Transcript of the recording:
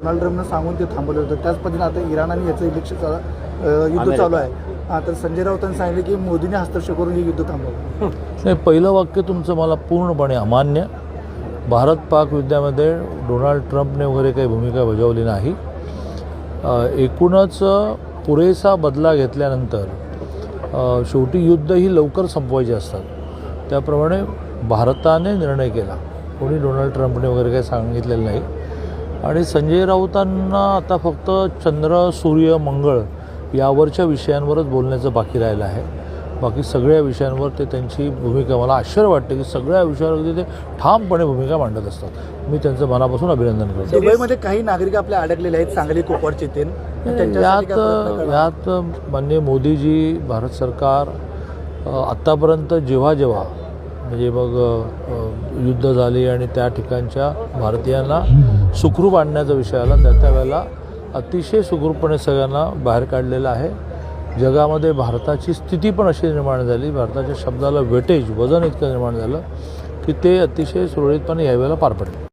Donald ट्रम्पनं सांगून ते थांबवलं होतं. त्याच पद्धतीने आता इराण आणि याचं युद्ध चालू आहे. आता संजय राऊतांनी सांगितलं की मोदींनी हस्तक्षेप करून हे युद्ध थांबवलं. नाही, पहिलं वाक्य तुमचं मला पूर्णपणे अमान्य. भारत पाक युद्धामध्ये डोनाल्ड ट्रम्पने वगैरे काही भूमिका बजावली नाही. एकूणच पुरेसा बदला घेतल्यानंतर शेवटी युद्ध ही लवकर संपवायची असतात. त्याप्रमाणे भारताने निर्णय केला, कोणी डोनाल्ड ट्रम्पने वगैरे काही सांगितलेलं नाही. आणि संजय राऊतांना आता फक्त चंद्र, सूर्य, मंगळ यावरच्या विषयांवरच बोलण्याचं बाकी राहिलं आहे. बाकी सगळ्या विषयांवर ते त्यांची भूमिका, मला आश्चर्य वाटते की सगळ्या विषयावर ते ठामपणे भूमिका मांडत असतात. मी त्यांचं मनापासून अभिनंदन करतो. दुबईमध्ये काही नागरिक आपले अडकलेले आहेत, सांगली, कुपवाडचे ते. यात माननीय मोदीजी, भारत सरकार आत्तापर्यंत जेव्हा म्हणजे मग युद्ध झाले आणि त्या ठिकाणच्या भारतीयांना सुखरूप आणण्याचा विषय आला, त्या वेळेला अतिशय सुखरूपपणे सगळ्यांना बाहेर काढलेलं आहे. जगामध्ये भारताची स्थिती पण अशी निर्माण झाली, भारताच्या शब्दाला वेटेज, वजन इतकं निर्माण झालं की ते अतिशय सुरळीतपणे यावेळेला पार पडले.